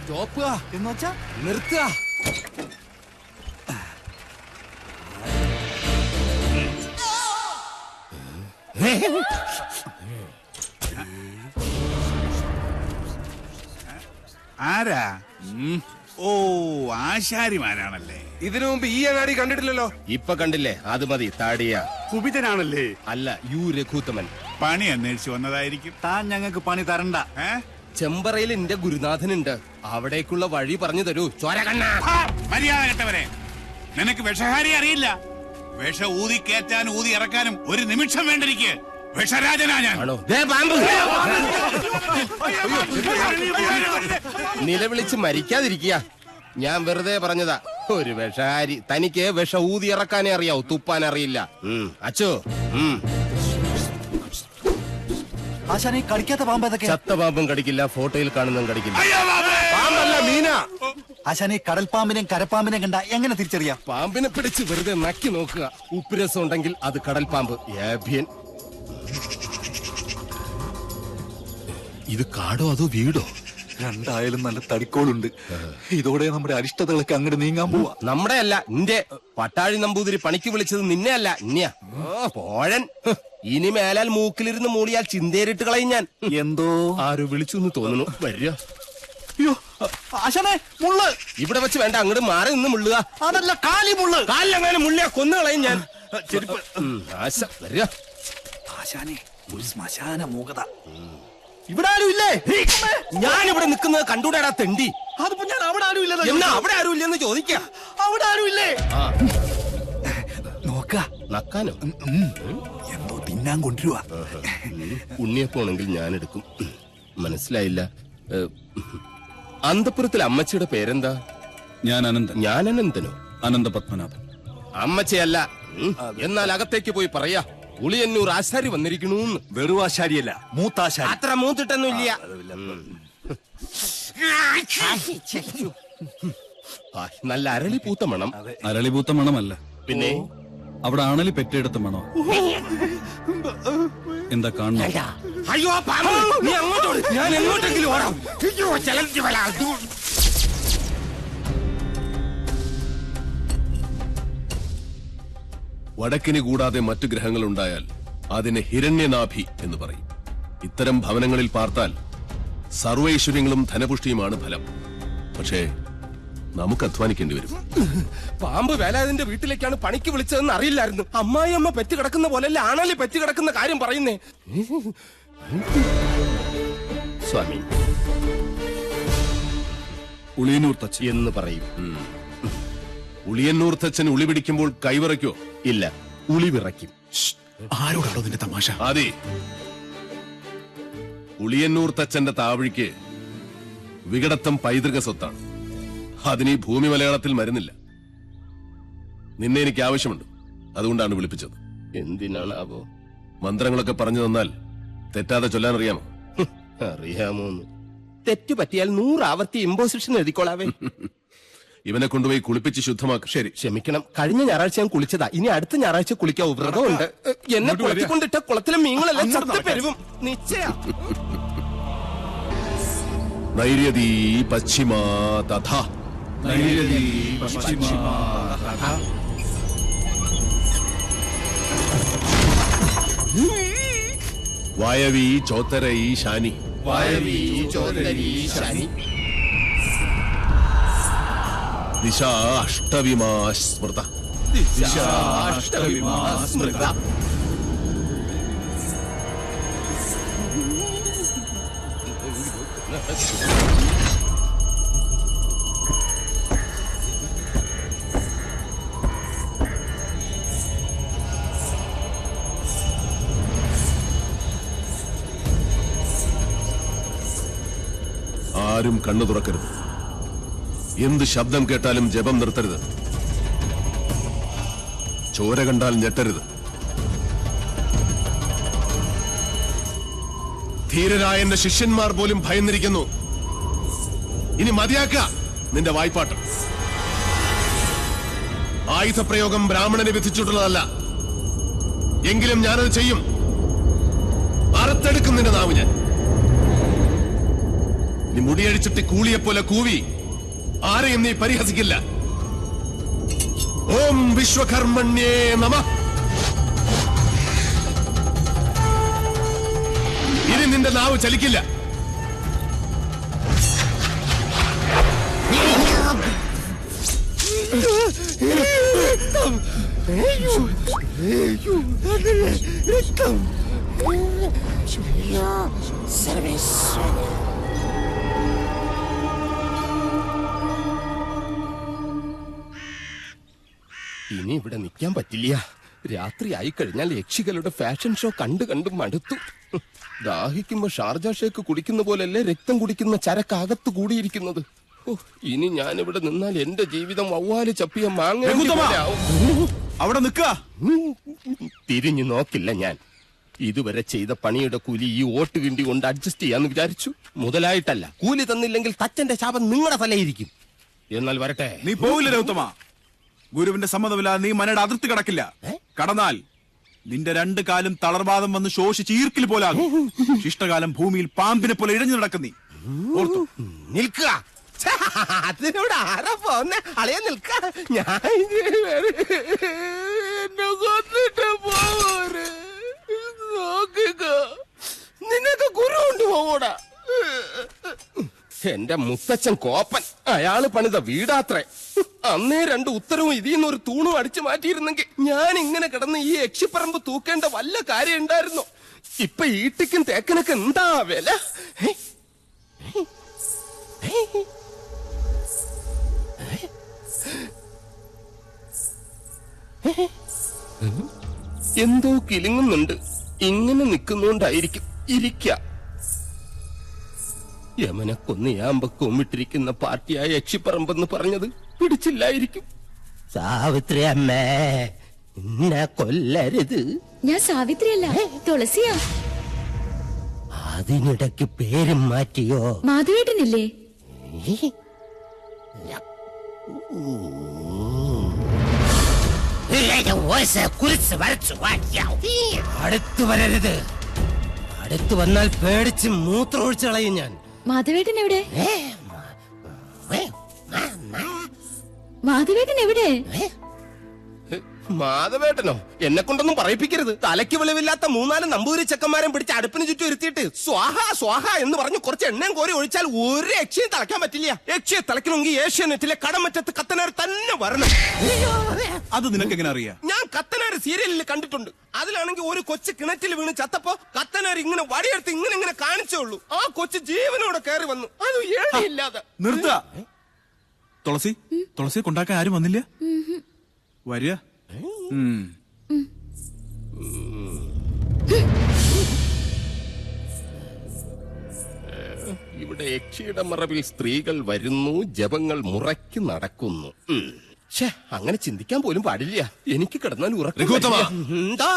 Stop എന്ന് വെച്ചാ നിർത്തുക. ആരാ? ഓ, ആശാരിമാരാണല്ലേ. ഇതിനു മുമ്പ് ഈ അങ്ങാടി കണ്ടിട്ടില്ലല്ലോ. ഇപ്പൊ കണ്ടില്ലേ? അത് മതി. താടിയ കുപിതനാണല്ലേ? അല്ല, യു രഘുത്തമൻ. പണി അന്വേഷിച്ച് വന്നതായിരിക്കും. താൻ ഞങ്ങൾക്ക് പണി തരണ്ട. ചെമ്പറയിൽ എന്റെ ഗുരുനാഥനുണ്ട്. അവിടേക്കുള്ള വഴി പറഞ്ഞു തരൂ. ചോരകണ്ണ മര്യാദ കെട്ടവരെ, നിനക്ക് വിഷഹാരി അറിയില്ല. വിഷ ഊതി കയറ്റാനും ഊതി ഇറക്കാനും ഒരു നിമിഷം വേണ്ടിരിക്കെ. വിഷരാജനാ ഞാൻ. നിലവിളിച്ച് മരിക്കാതിരിക്കുക. ഞാൻ വെറുതെ പറഞ്ഞതാ. ഒരു വിഷഹാരി. തനിക്ക് വിഷ ഊതി ഇറക്കാനേ അറിയാവൂ, തുപ്പാൻ അറിയില്ല. അച്ചോ, ആശാനെ കടിക്കാത്ത പാമ്പ് ഏതൊക്കെ? ചത്ത പാമ്പും കടിക്കില്ല, ഫോട്ടോയിൽ കാണുന്നതും കടിക്കില്ല. പാമ്പല്ല, മീന. ആശാനെ കടൽപ്പാമ്പിനെയും കരപ്പാമ്പിനെയും കണ്ട എങ്ങനെ തിരിച്ചറിയാം? പാമ്പിനെ പിടിച്ച് വെറുതെ നക്കി നോക്കുക. ഉപ്പുരസം ഉണ്ടെങ്കിൽ അത് കടൽ പാമ്പ്. ഏഭ്യൻ. ഇത് കാടോ അതോ വീടോ? രണ്ടായാലും നല്ല തടിക്കോളുണ്ട്. ഇതോടെ നമ്മുടെ അരിഷ്ടതകളൊക്കെ അങ്ങോട്ട് നീങ്ങാൻ പോവാ. നമ്മുടെ അല്ല, നിന്റെ. പട്ടാഴി നമ്പൂതിരി പണിക്ക് വിളിച്ചത് നിന്നെ അല്ല, ഇന്നെയാ. പോഴൻ. ഇനി മേലാൽ മൂക്കിലിരുന്ന് മൂളിയാൽ ചിന്തേരിട്ട് കളയും ഞാൻ. എന്തോ ആരോ വിളിച്ചു എന്ന് തോന്നുന്നു. വരിക. അയ്യോ ആശാനെ, മുള്ള്. ഇവിടെ വെച്ച് വേണ്ട, അങ്ങോട്ട് മാറി നിന്ന് മുള്ളുക. അതല്ല, കാലി മുള്ള്. കാലിലെങ്ങാനും മുള്ളിയാ കൊന്നു കളയും ഞാൻ. ആശ വരിക. ആശാനെ, ഒരു ശ്മശാന മൂകത. ഇവിടെ ആരും ഇല്ലേ? ഞാനിവിടെ നിൽക്കുന്നത് കണ്ടൂടാ തെണ്ടി. അതിപ്പോ ഞാൻ അവിടെ ആരും ഇല്ല. എന്നാ അവിടെ ആരും ഇല്ലെന്ന് ചോദിക്കാം. അവിടെ ആരും ഇല്ലേ? നോക്ക നക്കാനോ? എന്തോ തിന്നാൻ കൊണ്ടുവരുവാ. ഉണ്ണിയപ്പോണെങ്കിൽ ഞാൻ എടുക്കും. മനസ്സിലായില്ല. അന്തപുരത്തിലെ അമ്മച്ചിയുടെ പേരെന്താ? ഞാൻ അനന്തൻ. ഞാൻ അനന്തനോ? അനന്ത പത്മനാഭൻ. അമ്മച്ചയല്ല. എന്നാൽ അകത്തേക്ക് പോയി പറയാ, ഉളിയന്നൂർ ആശാരി വന്നിരിക്കണു. വെറും ആശാരിയല്ല, മൂത്താശാരി. അത്ര മൂത്തിട്ടൊന്നും ഇല്ല. നല്ല അരളി പൂത്ത മണം. അരളിപൂത്ത മണമല്ല, പിന്നെ അവിടെ ആണലി പെറ്റെടുത്ത മണോ. എന്താ കാണുന്നു? അയ്യോ പാമ്പ്, നീ അങ്ങോട്ടോട്, ഞാൻ എങ്ങോട്ടെങ്കിലും ഓടാം. വടക്കിന് കൂടാതെ മറ്റു ഗ്രഹങ്ങളുണ്ടായാൽ അതിനെ ഹിരണ്യനാഭി എന്ന് പറയും. ഇത്തരം ഭവനങ്ങളിൽ പാർത്താൽ സർവൈശ്വര്യങ്ങളും ധനപുഷ്ടിയുമാണ് ഫലം. പക്ഷേ നമുക്ക് അധ്വാനിക്കേണ്ടി വരും. പാമ്പ് വേലാതിന്റെ വീട്ടിലേക്കാണ് പണിക്ക് വിളിച്ചതെന്ന് അറിയില്ലായിരുന്നു. അമ്മായി അമ്മ പെറ്റ് കിടക്കുന്ന പോലെയല്ല ആണല്ലേ പെറ്റ് കിടക്കുന്ന കാര്യം പറയുന്നേ. സ്വാമി ഉളിയന്നൂർ തച്ചൻ എന്ന് പറയും. ഉളിയന്നൂർ തച്ചൻ ഉളി പിടിക്കുമ്പോൾ കൈവിറയ്ക്കോ? ഇല്ല, ഉളി വിറയ്ക്കും. ആരോടാണോ നിന്റെ തമാശ? അതെ, ഉളിയന്നൂർ തച്ചന്റെ താവഴിക്ക് വികടത്തം പൈതൃക സ്വത്താണ്. അതിന് ഈ ഭൂമി മലയാളത്തിൽ മരുന്നില്ല. നിന്നെ എനിക്ക് ആവശ്യമുണ്ട്, അതുകൊണ്ടാണ് വിളിപ്പിച്ചത്. എന്തിനാണാവോ? മന്ത്രങ്ങളൊക്കെ പറഞ്ഞു തന്നാൽ തെറ്റാതെ ചൊല്ലാൻ അറിയാമോ? അറിയാമോന്ന്? തെറ്റു പറ്റിയാൽ 100 ആവർത്തി ഇമ്പോസിഷൻ എഴുതിക്കോളാവേ. ഇവനെ കൊണ്ടുപോയി കുളിപ്പിച്ച് ശുദ്ധമാക്കും. ശരി, ക്ഷമിക്കണം. കഴിഞ്ഞ ഞായറാഴ്ച ഞാൻ കുളിച്ചതാ. ഇനി അടുത്ത ഞായറാഴ്ച കുളിക്കാവൂ. വ്രതമുണ്ട്. എന്നെ കുളത്തിക്കൊണ്ടിട്ട കുളത്തിലെ മീനുകളെല്ലാം ചത്തു പെരുവും. നിശ്ചയ നൈര്യതീ പശ്ചിമാ തഥാ. വായവീ ചോത്തരൈ ശാനി. ദിശാ അഷ്ടവിമാ സ്മൃത. ആരും കണ്ണു തുറക്കരുത്. എന്ത് ശബ്ദം കേട്ടാലും ജപം നിർത്തരുത്. ചോര കണ്ടാൽ ഞെട്ടരുത്. ധീരരായ എന്റെ ശിഷ്യന്മാർ പോലും ഭയന്നിരിക്കുന്നു. ഇനി മതിയാക്ക നിന്റെ വായ്പാട്ട്. ആയുധപ്രയോഗം ബ്രാഹ്മണനെ വിധിച്ചിട്ടുള്ളതല്ല. എങ്കിലും ഞാനത് ചെയ്യും. അറുത്തെടുക്കും നിന്റെ നാവ് ഞാൻ. നീ മുടിയടിച്ചിട്ട് കൂളിയെപ്പോലെ കൂവി ആരെയും നീ പരിഹസിക്കില്ല. ഓം വിശ്വകർമ്മണ്യേ നമഃ. ഇനി നിന്റെ നാവ് ചലിക്കില്ല. ഇനി ഇവിടെ നിൽക്കാൻ പറ്റില്ല. രാത്രി ആയി കഴിഞ്ഞാൽ യക്ഷികളുടെ ഫാഷൻ ഷോ കണ്ടു കണ്ടു മടുത്തു. ദാഹിക്കുമ്പോ ഷാർജ ഷേക്ക് കുടിക്കുന്ന പോലല്ലേ രക്തം കുടിക്കുന്ന ചരക്കകത്ത് കൂടിയിരിക്കുന്നത്. ഇനി ഞാനിവിടെ നിന്നാൽ എന്റെ ജീവിതം വവ്വാല് ചപ്പിയ മാങ്ങ അവിടെ നിക്ക. തിരിഞ്ഞു നോക്കില്ല ഞാൻ. ഇതുവരെ ചെയ്ത പണിയുടെ കൂലി ഈ ഓട്ട് കിണ്ടി കൊണ്ട് അഡ്ജസ്റ്റ് ചെയ്യാന്ന് വിചാരിച്ചു. മുതലായിട്ടല്ല. കൂലി തന്നില്ലെങ്കിൽ തച്ചന്റെ ശാപം നിങ്ങളുടെ തലയിരിക്കും. എന്നാൽ വരട്ടെ. നീ പോവില്ല രൗത്തമ. ഗുരുവിന്റെ സമ്മതമില്ലാതെ നീ മനയുടെ അതിർത്തി കടക്കില്ല. കടന്നാൽ നിന്റെ 2 കാലും തളർവാദം വന്ന് ശോഷിച്ച് ഈർക്കിൽ പോലാകും. ശിഷ്ടകാലം ഭൂമിയിൽ പാമ്പിനെ പോലെ ഇഴഞ്ഞു നടക്കും നീ. ഓർത്തു നിൽക്കുക. അതിനോട് ആരാ പോന്നെ? അളയാ നിൽക്ക. ഞാൻ എന്നെ കൊന്നിട്ട് പോരെ. നോക്കുക. നിനക്ക് ഗുരു കൊണ്ടുപോകൂടാ. എന്റെ മുത്തച്ഛൻ കോപ്പൻ. അയാള് പണിത വീടാത്രേ. അന്നേ 2 ഉത്തരവും ഇതിന്ന് ഒരു തൂണും അടിച്ചു മാറ്റിയിരുന്നെങ്കിൽ ഞാൻ ഇങ്ങനെ കിടന്ന് ഈ യക്ഷിപ്പറമ്പ് തൂക്കേണ്ട വല്ല കാര്യം ഉണ്ടായിരുന്നു. ഇപ്പൊ ഈട്ടിക്കും തേക്കനൊക്കെ എന്താ വില? എന്തോ കിലുങ്ങുന്നുണ്ട്. ഇങ്ങനെ നിൽക്കുന്നോണ്ടായിരിക്കും. ഇരിക്ക. യമനെ കൊന്നയാമ്പ കൊമ്മിട്ടിരിക്കുന്ന പാർട്ടിയായ യക്ഷിപ്പറമ്പെന്ന് പറഞ്ഞത് പിടിച്ചില്ലായിരിക്കും. സാവിത്രി അമ്മേ, എന്നെ കൊല്ലരുത്. ഞാൻ സാവിത്രിയല്ല, തുളസിയാ. അതിനിടയ്ക്ക് പേരും മാറ്റിയോ? മാധവേട്ടനില്ലേ? അടുത്തു വരരുത്. അടുത്തു വന്നാൽ പേടിച്ച് മൂത്രമൊഴിച്ചു കളയും ഞാൻ. മാധവേട്ടൻ എവിടെ? മാധവേട്ടൻ എവിടെ? മാധവേട്ടനോ? എന്നെ കൊണ്ടൊന്നും പറയിപ്പിക്കരുത്. തലയ്ക്ക് വെളിവില്ലാത്ത 3-4 നമ്പൂരി ചെക്കന്മാരെ പിടിച്ച് അടുപ്പിന് ചുറ്റും ഇരുത്തിയിട്ട് സ്വാഹ സ്വാഹ എന്ന് പറഞ്ഞു കുറച്ച് എണ്ണയും കോരി ഒഴിച്ചാൽ ഒരു യക്ഷിയും തളയ്ക്കാൻ പറ്റില്ല. യക്ഷിയെ തളയ്ക്കണമെങ്കിൽ ഏഷ്യാനെറ്റിലെ കടമറ്റത്ത് കത്തനാർ തന്നെ വരണം. അത് നിനക്ക് എങ്ങനെ അറിയാം? ഞാൻ കത്തനാർ സീരിയലിൽ കണ്ടിട്ടുണ്ട്. അതിലാണെങ്കിൽ ഒരു കൊച്ചു കിണറ്റിൽ വീണ് ചത്തപ്പോ കത്തനാർ ഇങ്ങനെ വടിയെടുത്ത് ഇങ്ങനെ കാണിച്ചേ ഉള്ളൂ. ആ കൊച്ചു ജീവനോടെ കയറി വന്നു. അത് ഏഴില്ലാതെ. നിർത്ത. തുളസിയെ കൊണ്ടാക്കാൻ ആരും വന്നില്ല. വരിക. ഇവിടെ യക്ഷിയുടെ മറവിൽ സ്ത്രീകൾ വരുന്നു, ജപങ്ങൾ മുറയ്ക്ക് നടക്കുന്നു. അങ്ങനെ ചിന്തിക്കാൻ പോലും പാടില്ല. എനിക്ക് കിടന്നാൽ ഉറക്കം. എന്താ?